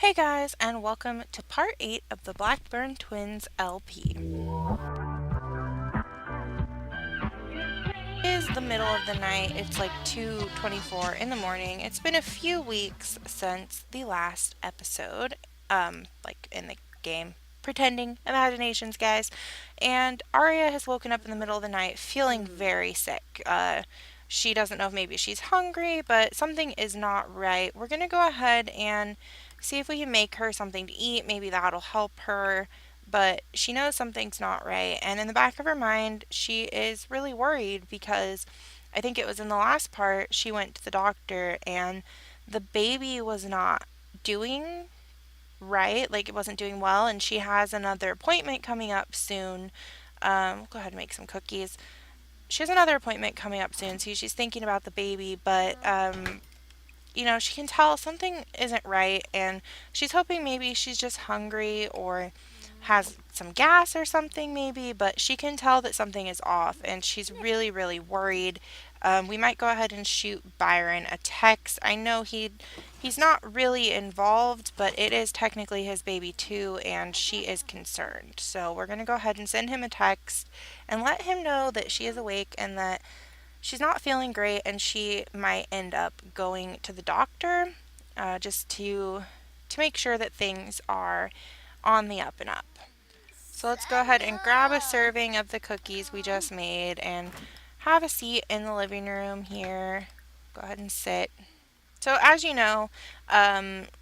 Hey guys, and welcome to part 8 of the Blackburn Twins LP. It is the middle of the night. It's like 2:24 in the morning. It's been a few weeks since the last episode, like in the game. Pretending imaginations, guys. And Arya has woken up in the middle of the night feeling very sick. She doesn't know if maybe she's hungry, but something is not right. We're going to go ahead and see if we can make her something to eat. Maybe that'll help her. But she knows something's not right. And in the back of her mind, she is really worried because I think it was in the last part she went to the doctor and the baby was not doing right. Like it wasn't doing well. And she has another appointment coming up soon. We'll go ahead and make some cookies. She has another appointment coming up soon, so she's thinking about the baby, but she can tell something isn't right, and she's hoping maybe she's just hungry or has some gas or something, maybe, but she can tell that something is off, and she's really, really worried. We might go ahead and shoot Byron a text. I know he's not really involved, but it is technically his baby too, and she is concerned. So we're going to go ahead and send him a text and let him know that she is awake and that she's not feeling great and she might end up going to the doctor just to make sure that things are on the up and up. So let's go ahead and grab a serving of the cookies we just made and have a seat in the living room here. Go ahead and sit. So as you know,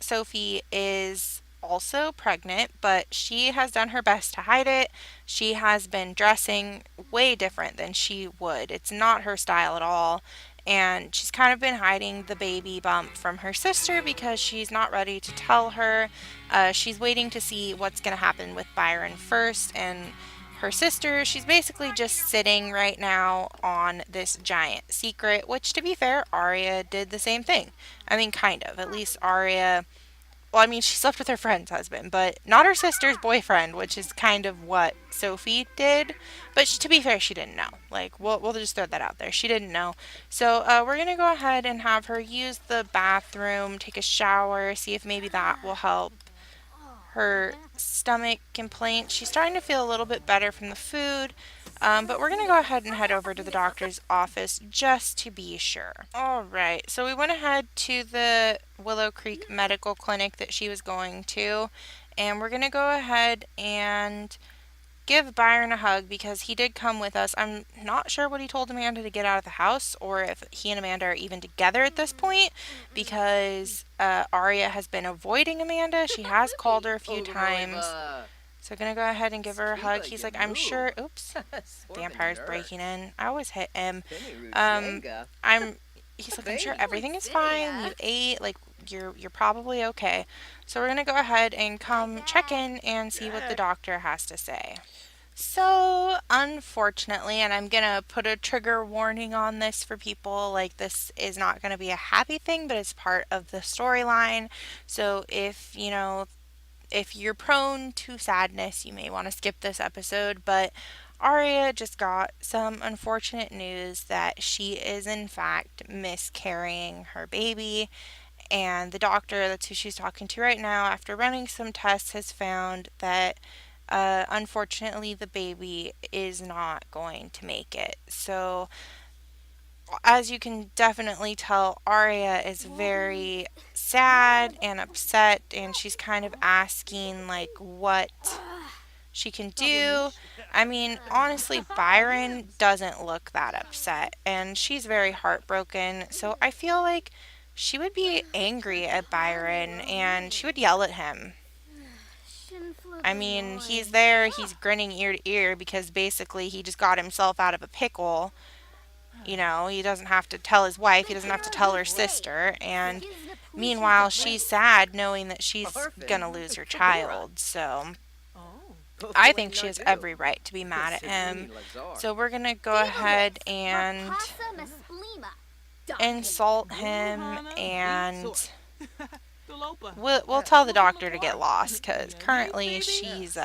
Sophie is also pregnant, but she has done her best to hide it. She has been dressing way different than she would. It's not her style at all. And she's kind of been hiding the baby bump from her sister because she's not ready to tell her. She's waiting to see what's going to happen with Byron first. And her sister, she's basically just sitting right now on this giant secret, which to be fair, Arya did the same thing. I mean, kind of. At least Arya, well, I mean, she slept with her friend's husband, but not her sister's boyfriend, which is kind of what Sophie did. But to be fair, she didn't know. Like, we'll just throw that out there. She didn't know. So we're going to go ahead and have her use the bathroom, take a shower, see if maybe that will help her stomach complaint. She's starting to feel a little bit better from the food, but we're going to go ahead and head over to the doctor's office just to be sure. All right, so we went ahead to the Willow Creek Medical Clinic that she was going to, and we're going to go ahead and give Byron a hug because he did come with us. I'm not sure what he told Amanda to get out of the house or if he and Amanda are even together at this point because Arya has been avoiding Amanda. She has called her a few times. So I'm going to go ahead and give her a hug. He's like, I'm sure. Oops. Vampire's breaking in. I always hit him. I'm. He's like, I'm sure everything is fine. You ate. Like, you're probably okay. So we're going to go ahead and come check in and see what the doctor has to say. So, unfortunately, and I'm gonna put a trigger warning on this for people, like this is not gonna be a happy thing, but it's part of the storyline. So, if you're prone to sadness, you may want to skip this episode. But Arya just got some unfortunate news that she is, in fact, miscarrying her baby. And the doctor, that's who she's talking to right now, after running some tests, has found that unfortunately the baby is not going to make it. So, as you can definitely tell, Arya is very sad and upset, and she's kind of asking, like, what she can do. I mean, honestly, Byron doesn't look that upset, and she's very heartbroken. So, I feel like she would be angry at Byron and she would yell at him. I mean, he's there, he's grinning ear to ear because basically he just got himself out of a pickle. He doesn't have to tell his wife, he doesn't have to tell her sister, and meanwhile, she's sad knowing that she's gonna lose her child. So, I think she has every right to be mad at him. So, we're gonna go ahead and insult him and we'll tell the doctor to get lost because currently she's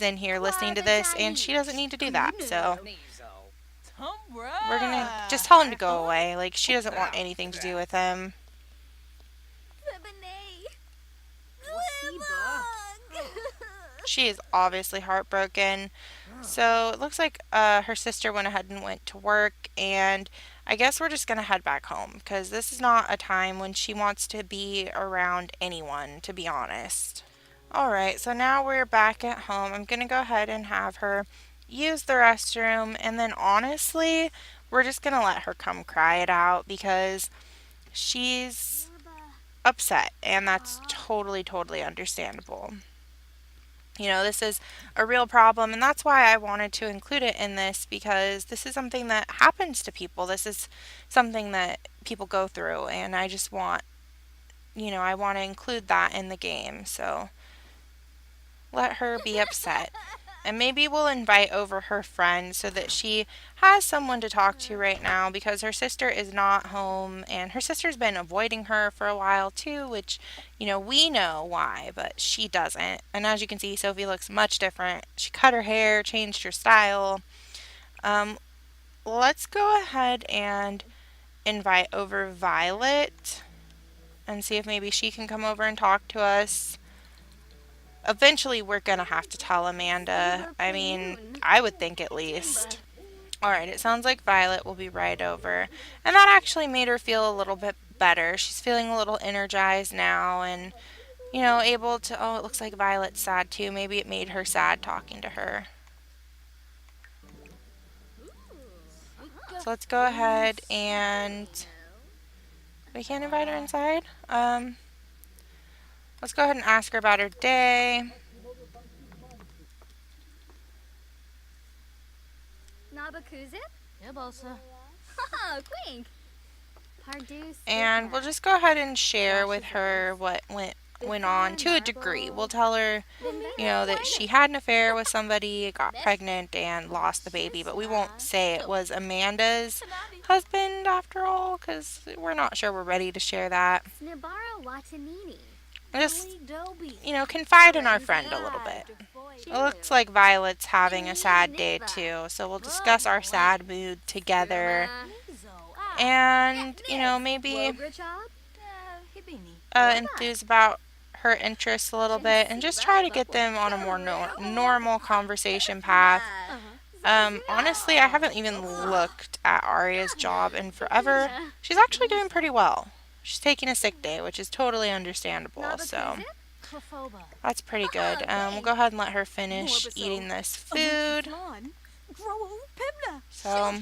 in here listening to this and she doesn't need to do that. So we're gonna just tell him to go away. Like she doesn't want anything to do with him. She is obviously heartbroken. So it looks like her sister went ahead and went to work, and I guess we're just gonna head back home because this is not a time when she wants to be around anyone, to be honest. Alright, so now we're back at home. I'm gonna go ahead and have her use the restroom, and then honestly, we're just gonna let her come cry it out because she's upset, and that's totally, totally understandable. This is a real problem, and that's why I wanted to include it in this because this is something that happens to people. This is something that people go through, and I just want, I want to include that in the game. So let her be upset. And maybe we'll invite over her friend so that she has someone to talk to right now because her sister is not home and her sister's been avoiding her for a while too, which, we know why, but she doesn't. And as you can see, Sophie looks much different. She cut her hair, changed her style. Um, let's go ahead and invite over Violet and see if maybe she can come over and talk to us. Eventually, we're gonna have to tell Amanda. I mean, I would think at least. Alright, it sounds like Violet will be right over. And that actually made her feel a little bit better. She's feeling a little energized now and, able to. Oh, it looks like Violet's sad too. Maybe it made her sad talking to her. So let's go ahead and. We can't invite her inside? Let's go ahead and ask her about her day. And we'll just go ahead and share with her what went on to a degree. We'll tell her, that she had an affair with somebody, got pregnant, and lost the baby, but we won't say it was Amanda's husband after all, because we're not sure we're ready to share that. Just, confide in our friend a little bit. It looks like Violet's having a sad day too, so we'll discuss our sad mood together. And, maybe enthuse about her interests a little bit and just try to get them on a more normal conversation path. Honestly, I haven't even looked at Arya's job in forever. She's actually doing pretty well. She's taking a sick day, which is totally understandable, so that's pretty good. We'll go ahead and let her finish eating this food. So,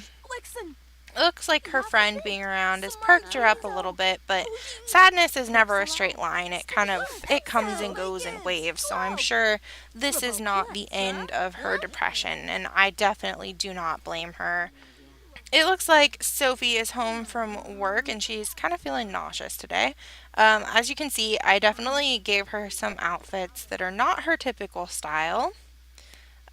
it looks like her friend being around has perked her up a little bit, but sadness is never a straight line. It comes and goes in waves, so I'm sure this is not the end of her depression, and I definitely do not blame her. It looks like Sophie is home from work and she's kind of feeling nauseous today. As you can see, I definitely gave her some outfits that are not her typical style.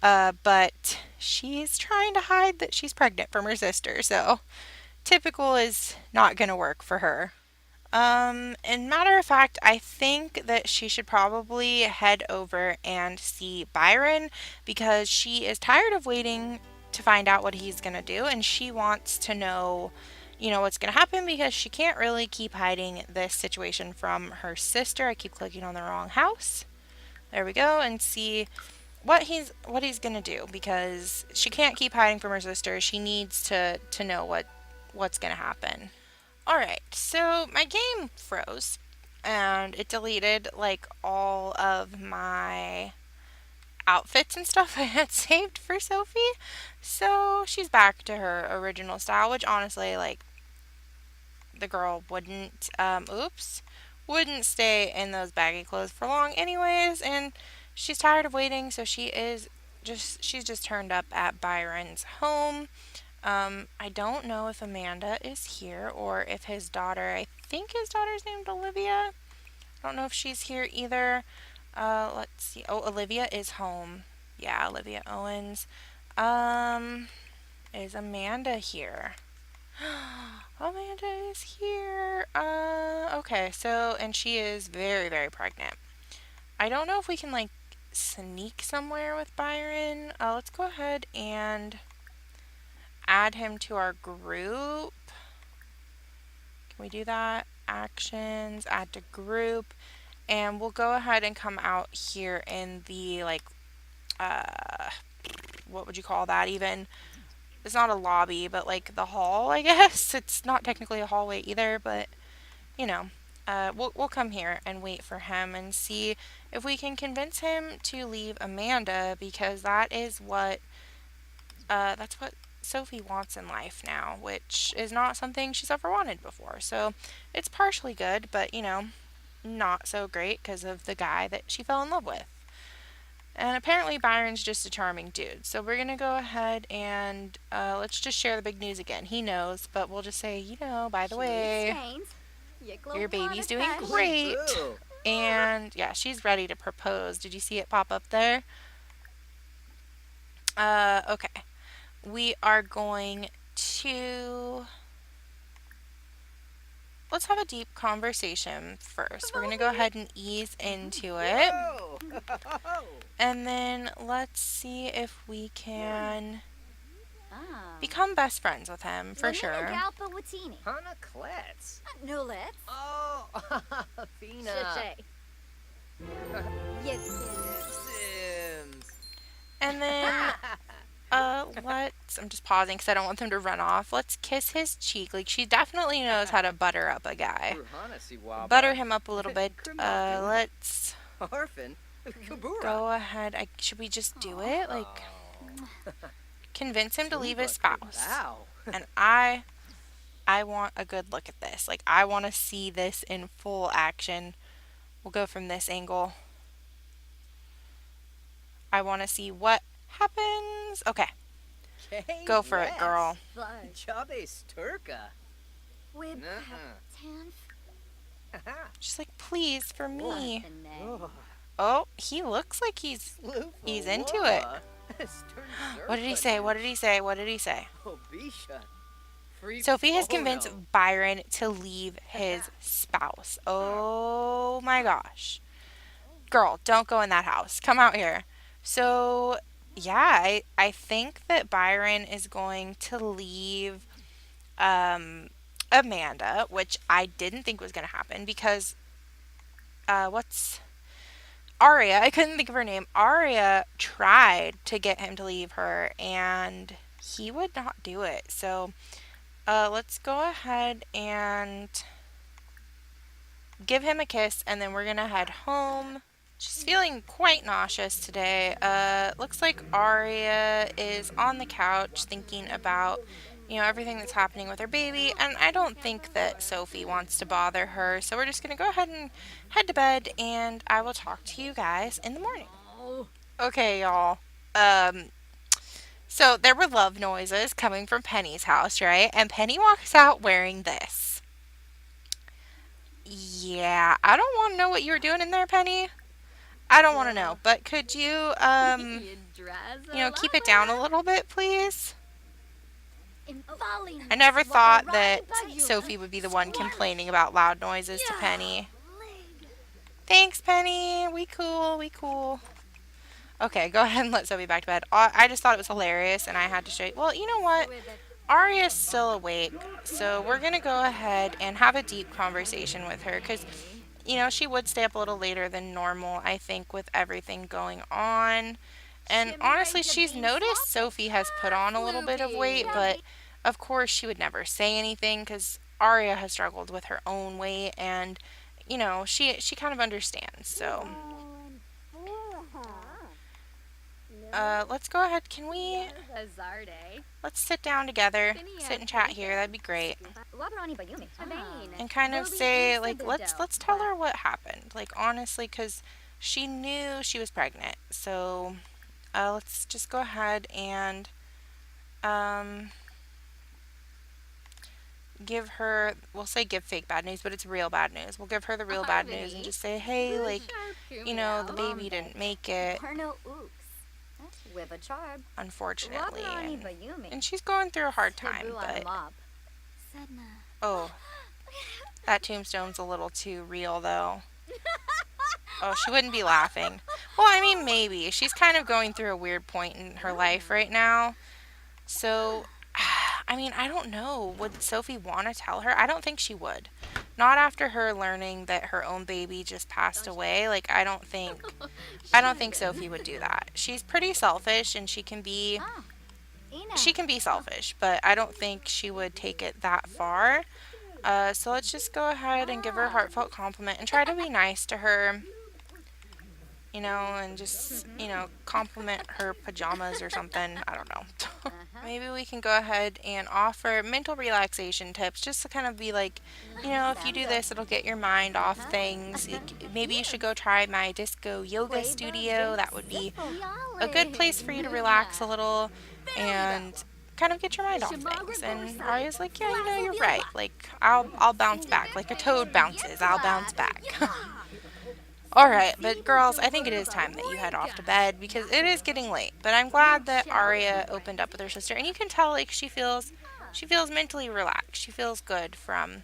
But she's trying to hide that she's pregnant from her sister, so typical is not going to work for her. And matter of fact, I think that she should probably head over and see Byron because she is tired of waiting to find out what he's going to do and she wants to know, what's going to happen because she can't really keep hiding this situation from her sister. I keep clicking on the wrong house. There we go, and see what he's gonna do because she can't keep hiding from her sister. She needs to know what's gonna happen. All right, so my game froze and it deleted like all of my outfits and stuff I had saved for Sophie. So she's back to her original style, which honestly, like, the girl wouldn't stay in those baggy clothes for long anyways, and she's tired of waiting, so she's just turned up at Byron's home. I don't know if Amanda is here or if his daughter, I think his daughter's named Olivia. I don't know if she's here either. Let's see. Oh, Olivia is home. Yeah, Olivia Owens. Is Amanda here? Amanda is here. Okay, so, and she is very, very pregnant. I don't know if we can, like, sneak somewhere with Byron. Let's go ahead and add him to our group. Can we do that? Actions, add to group. And we'll go ahead and come out here in the, like, uh, what would you call that even? It's not a lobby, but like the hall, I guess. It's not technically a hallway either, but you know, we'll come here and wait for him and see if we can convince him to leave Amanda because that's what Sophie wants in life now, which is not something she's ever wanted before. So it's partially good, but not so great because of the guy that she fell in love with. And apparently Byron's just a charming dude. So we're going to go ahead and let's just share the big news again. He knows, but we'll just say, by the way, your baby's doing great. And yeah, she's ready to propose. Did you see it pop up there? Okay. We are going to. Let's have a deep conversation first. We're going to go ahead and ease into it. And then let's see if we can become best friends with him, for sure. Hana Klets. Nulet. Oh, Fina. ToriSimz. And then, I'm just pausing because I don't want them to run off. Let's kiss his cheek. Like, she definitely knows how to butter up a guy. Butter him up a little bit. Let's Orphan. go ahead. Should we just do it? Like, convince him to leave his spouse. And I want a good look at this. Like, I want to see this in full action. We'll go from this angle. I want to see what happens. Okay. Go for it, girl. Chabes Turka. She's like, please, for me. Oh, he looks like he's into it. What did he say? What did he say? What did he say? Sophie has convinced Byron to leave his spouse. Oh my gosh. Girl, don't go in that house. Come out here. So, yeah, I think that Byron is going to leave Amanda, which I didn't think was going to happen because what's Aria? I couldn't think of her name. Aria tried to get him to leave her, and he would not do it. So, let's go ahead and give him a kiss, and then we're going to head home. She's feeling quite nauseous today. Looks like Aria is on the couch thinking about, everything that's happening with her baby, and I don't think that Sophie wants to bother her, so we're just going to go ahead and head to bed, and I will talk to you guys in the morning. Okay, y'all. So there were love noises coming from Penny's house, right? And Penny walks out wearing this. Yeah, I don't want to know what you were doing in there, Penny. I don't want to know, but could you, keep it down a little bit, please? I never thought that Sophie would be the one complaining about loud noises to Penny. Thanks, Penny. We cool. Okay, go ahead and let Sophie back to bed. I just thought it was hilarious, and I had to show you. Well, you know what? Aria's still awake, so we're going to go ahead and have a deep conversation with her, because she would stay up a little later than normal, I think, with everything going on. And honestly, she's noticed Sophie has put on a little bit of weight, but of course she would never say anything because Aria has struggled with her own weight, and she kind of understands. So let's go ahead. Let's sit down together, sit and chat here. That'd be great. And kind of say, like, let's tell her what happened. Like, honestly, because she knew she was pregnant. So let's just go ahead and give fake bad news, but it's real bad news. We'll give her the real bad news and just say, hey, like, the baby didn't make it. Unfortunately. And she's going through a hard time, but oh, that tombstone's a little too real, though. Oh, she wouldn't be laughing. Well, I mean, maybe. She's kind of going through a weird point in her life right now. So, I mean, I don't know. Would Sophie want to tell her? I don't think she would. Not after her learning that her own baby just passed away. Like I don't think Sophie would do that. She's pretty selfish and she can be selfish, but I don't think she would take it that far. So let's just go ahead and give her a heartfelt compliment and try to be nice to her, and just, compliment her pajamas or something. I don't know. Maybe we can go ahead and offer mental relaxation tips just to kind of be like, if you do this, it'll get your mind off things. Maybe you should go try my disco yoga studio. That would be a good place for you to relax a little and kind of get your mind off things. And Arya's like, yeah, you're right. Like, I'll bounce back. Like a toad bounces, I'll bounce back. All right, but girls, I think it is time that you head off to bed because it is getting late. But I'm glad that Arya opened up with her sister, and you can tell like she feels mentally relaxed. She feels good from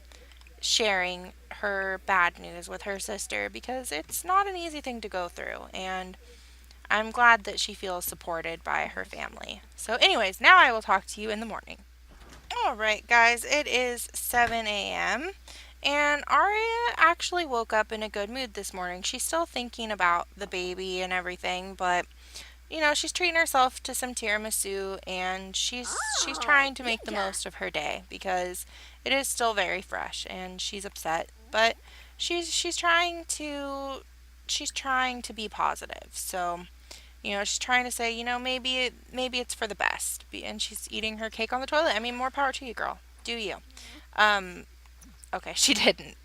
sharing her bad news with her sister because it's not an easy thing to go through, and I'm glad that she feels supported by her family. So, anyways, now I will talk to you in the morning. All right, guys, it is 7 a.m. And Aria actually woke up in a good mood this morning. She's still thinking about the baby and everything, but she's treating herself to some tiramisu and she's trying to make the most of her day because it is still very fresh and she's upset, but she's trying to be positive. So, she's trying to say, maybe it's for the best. And she's eating her cake on the toilet. I mean, more power to you, girl. Do you? Um, okay, she didn't.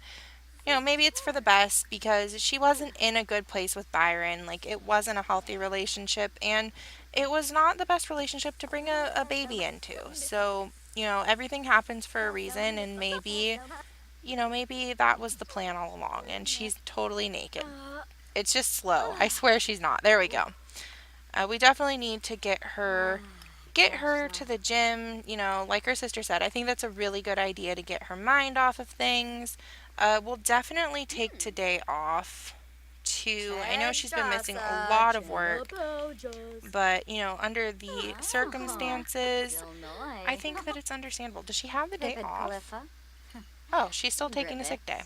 Maybe it's for the best because she wasn't in a good place with Byron. Like, it wasn't a healthy relationship, and it was not the best relationship to bring a baby into. So, everything happens for a reason, and maybe that was the plan all along, and she's totally naked. It's just slow. I swear she's not. There we go. We definitely need to get her to the gym, like her sister said. I think that's a really good idea to get her mind off of things. We'll definitely take today off to, I know she's been missing a lot of work, but, under the circumstances, I think that it's understandable. Does she have the day off? Oh, she's still taking a sick day.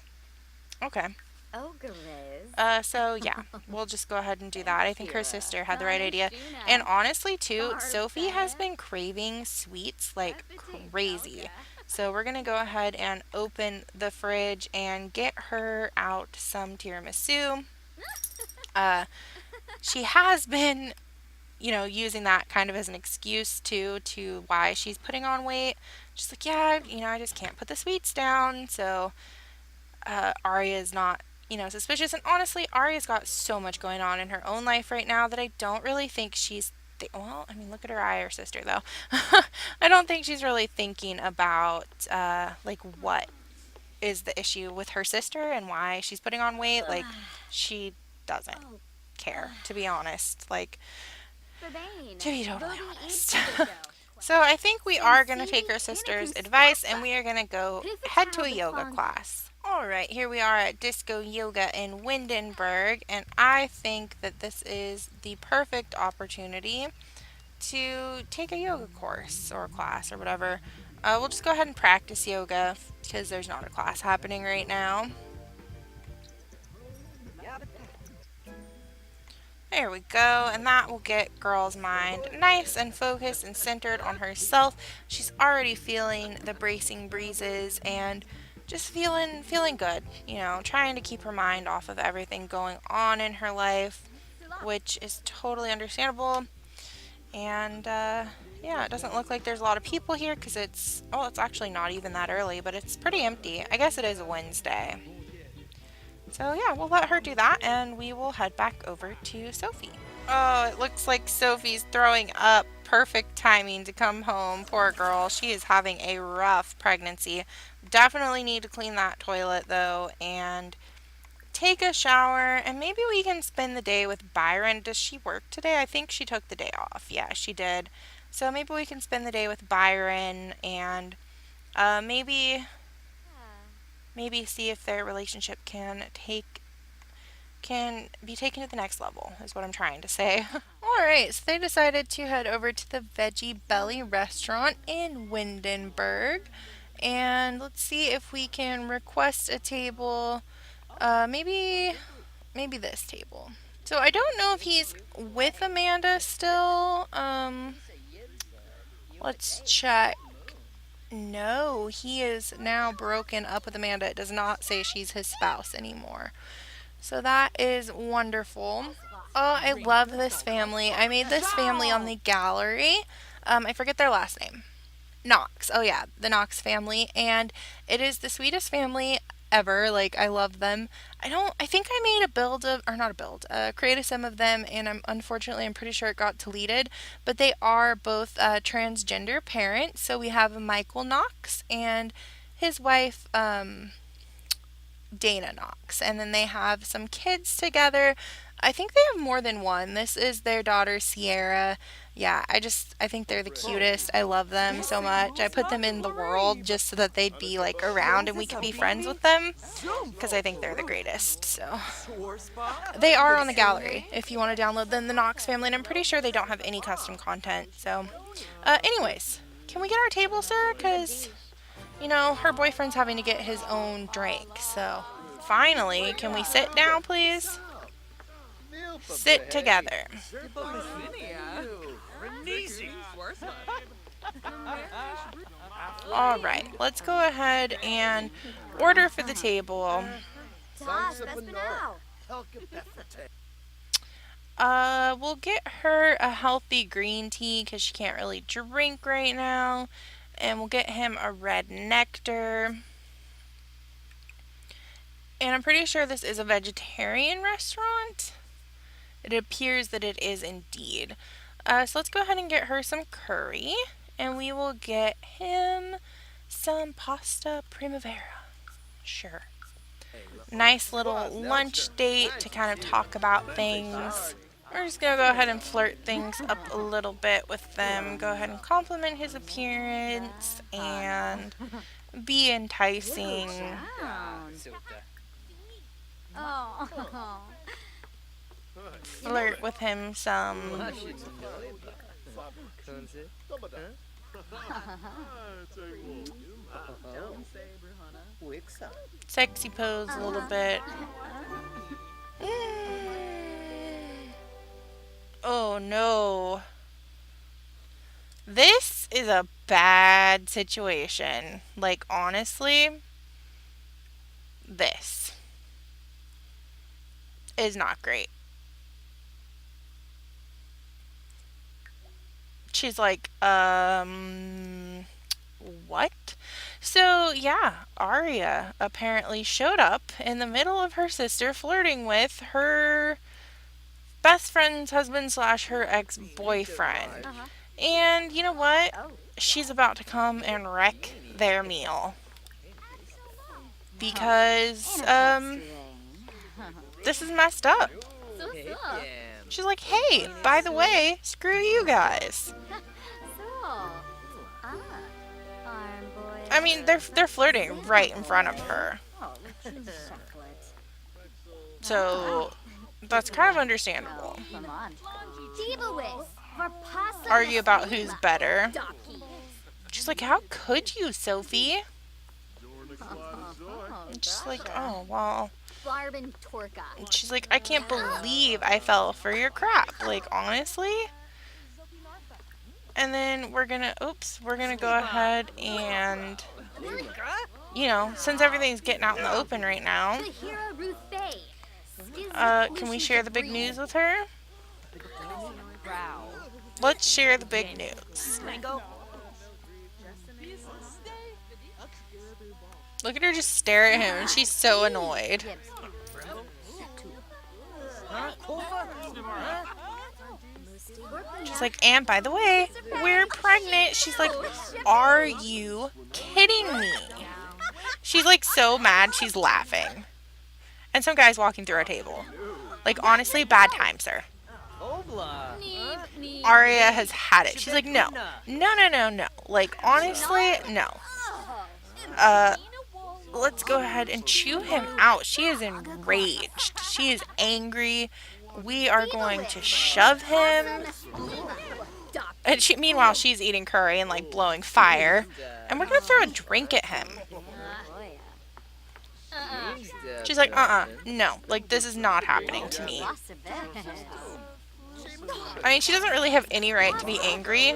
Okay. So yeah, we'll just go ahead and do that. I think her sister had the right idea. And honestly, too, Sophie has been craving sweets like crazy. So we're gonna go ahead and open the fridge and get her out some tiramisu. Uh, she has been, using that kind of as an excuse too to why she's putting on weight. She's like, yeah, I just can't put the sweets down. So Arya's not, suspicious. And honestly, Arya's got so much going on in her own life right now that I don't really think well, I mean, look at her eye, her sister, though. I don't think she's really thinking about, like, what is the issue with her sister and why she's putting on weight. Like, she doesn't care, to be honest. Like, to be totally honest. So I think we are going to take our sister's advice and we are going to go head to a yoga class. All right, here we are at Disco Yoga in Windenburg, and I think that this is the perfect opportunity to take a yoga course or class or whatever. We'll just go ahead and practice yoga because there's not a class happening right now. There we go, and that will get girl's mind nice and focused and centered on herself. She's already feeling the bracing breezes and just feeling good, trying to keep her mind off of everything going on in her life, which is totally understandable. And yeah, it doesn't look like there's a lot of people here because it's actually not even that early, but it's pretty empty. I guess it is a Wednesday. So yeah, we'll let her do that and we will head back over to Sophie. Oh, it looks like Sophie's throwing up. Perfect timing to come home. Poor girl. She is having a rough pregnancy. Definitely need to clean that toilet though and take a shower, and maybe we can spend the day with Byron. Does she work today? I think she took the day off. Yeah, she did. So maybe we can spend the day with Byron and maybe see if their relationship can be taken to the next level, is what I'm trying to say. Alright, so they decided to head over to the Veggie Belly restaurant in Windenburg. And let's see if we can request a table. Maybe this table. So I don't know if he's with Amanda still. Let's check. No, he is now broken up with Amanda. It does not say she's his spouse anymore. So that is wonderful. Oh, I love this family. I made this family on the gallery. I forget their last name. Knox. Oh yeah, the Knox family, and it is the sweetest family ever. Like I love them. I think I made a build of or not a build, created some of them, and I'm pretty sure it got deleted. But they are both transgender parents. So we have Michael Knox and his wife Dana Knox, and then they have some kids together. I think they have more than one. This is their daughter Sierra. Yeah, I think they're the cutest. I love them so much. I put them in the world just so that they'd be like around and we could be friends with them because I think they're the greatest. So they are on the gallery if you want to download them, the Knox family, and I'm pretty sure they don't have any custom content. So, anyways, can we get our table, sir? Because her boyfriend's having to get his own drink. So, finally, can we sit down, please? Sit together. All right, let's go ahead and order for the table. We'll get her a healthy green tea because she can't really drink right now. And we'll get him a red nectar. And I'm pretty sure this is a vegetarian restaurant. It appears that it is indeed. So let's go ahead and get her some curry. And we will get him some pasta primavera. Sure. Nice little lunch date to kind of talk about things. We're just going to go ahead and flirt things up a little bit with them. Go ahead and compliment his appearance and be enticing. Flirt with him some. Sexy pose a little bit. Oh no. This is a bad situation. Like, honestly, this is not great. She's like, what? So, yeah, Arya apparently showed up in the middle of her sister flirting with her best friend's husband slash her ex-boyfriend. And you know what? She's about to come and wreck their meal. Because, this is messed up. She's like, hey, by the way, screw you guys. I mean, they're flirting right in front of her. So, that's kind of understandable. Argue about who's better. She's like, how could you, Sophie? Just like, oh, well. She's like, I can't believe I fell for your crap. Like, honestly. And then we're gonna go ahead and, since everything's getting out in the open right now, can we share the big news with her? Let's share the big news. Look at her just stare at him, and she's so annoyed. She's like, and by the way, we're pregnant. She's like, are you kidding me? She's like so mad, she's laughing. And some guy's walking through our table. Like, honestly, bad time, sir. Arya has had it. She's like, no. No. Like, honestly, no. Let's go ahead and chew him out. She is enraged. She is angry. We are going to shove him. And meanwhile, she's eating curry and like blowing fire. And we're gonna throw a drink at him. She's like, no. Like, this is not happening to me. I mean, she doesn't really have any right to be angry,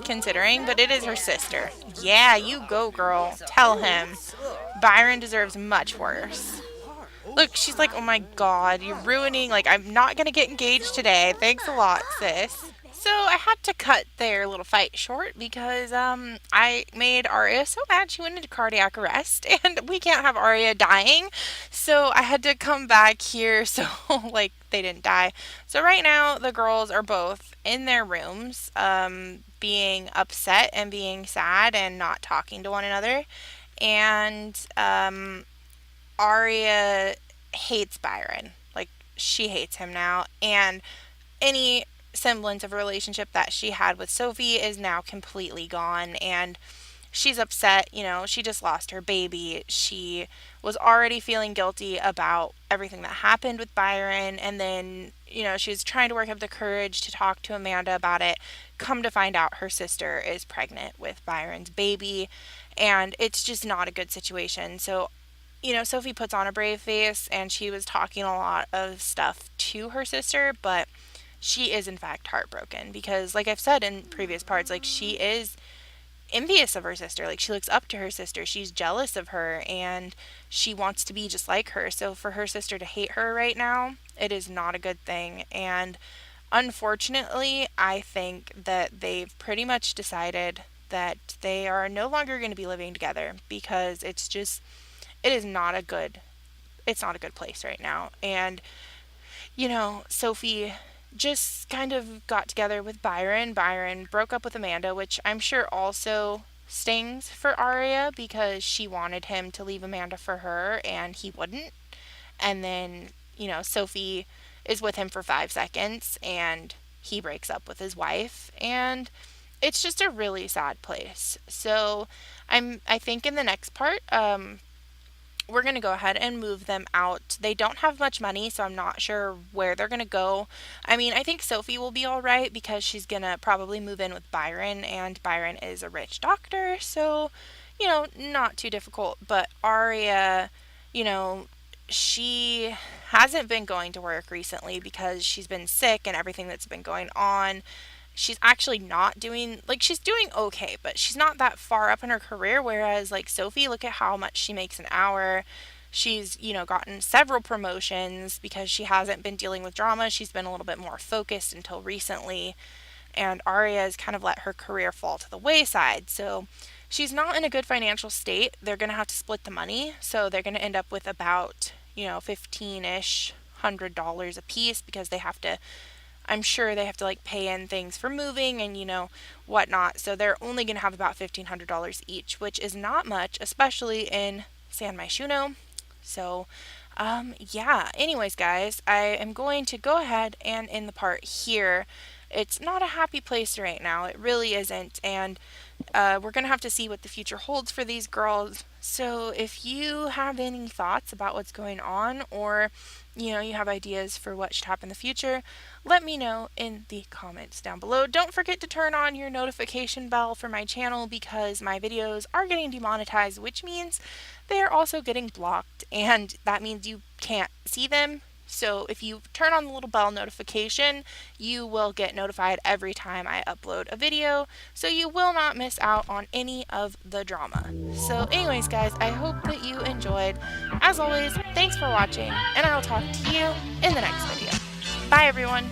considering, but it is her sister. Yeah, you go, girl. Tell him. Byron deserves much worse. Look, she's like, oh my god, you're ruining, like, I'm not gonna get engaged today. Thanks a lot, sis. So I had to cut their little fight short because I made Arya so mad she went into cardiac arrest and we can't have Arya dying. So I had to come back here so like they didn't die. So right now the girls are both in their rooms being upset and being sad and not talking to one another. And Arya hates Byron. Like she hates him now and any semblance of a relationship that she had with Sophie is now completely gone and she's upset, she just lost her baby. She was already feeling guilty about everything that happened with Byron and then, she's trying to work up the courage to talk to Amanda about it. Come to find out her sister is pregnant with Byron's baby and it's just not a good situation. So Sophie puts on a brave face and she was talking a lot of stuff to her sister, but she is in fact heartbroken because like I've said in previous parts, like she is envious of her sister. Like she looks up to her sister. She's jealous of her and she wants to be just like her. So for her sister to hate her right now, it is not a good thing. And unfortunately, I think that they've pretty much decided that they are no longer going to be living together because it is not a good it's not a good place right now. And Sophie just kind of got together with Byron. Byron broke up with Amanda, which I'm sure also stings for Arya because she wanted him to leave Amanda for her and he wouldn't. And then, Sophie is with him for 5 seconds and he breaks up with his wife and it's just a really sad place. So I think in the next part, we're going to go ahead and move them out. They don't have much money, so I'm not sure where they're going to go. I mean, I think Sophie will be all right because she's going to probably move in with Byron, and Byron is a rich doctor, so, not too difficult. But Arya, you know, she hasn't been going to work recently because she's been sick and everything that's been going on. She's actually not doing, like, she's doing okay, but she's not that far up in her career. Whereas, like, Sophie, look at how much she makes an hour. She's, gotten several promotions because she hasn't been dealing with drama. She's been a little bit more focused until recently. And Arya has kind of let her career fall to the wayside. So she's not in a good financial state. They're going to have to split the money. So they're going to end up with about, 15-ish $100 a piece because they have to, I'm sure they have to like pay in things for moving and whatnot. So they're only going to have about $1,500 each, which is not much, especially in San Myshuno. So yeah. Anyways, guys, I am going to go ahead and end the part here. It's not a happy place right now. It really isn't. And we're going to have to see what the future holds for these girls. So if you have any thoughts about what's going on or, you have ideas for what should happen in the future, let me know in the comments down below. Don't forget to turn on your notification bell for my channel because my videos are getting demonetized, which means they're also getting blocked. And that means you can't see them. So if you turn on the little bell notification, you will get notified every time I upload a video, so you will not miss out on any of the drama. So anyways, guys, I hope that you enjoyed. As always, thanks for watching, and I'll talk to you in the next video. Bye, everyone.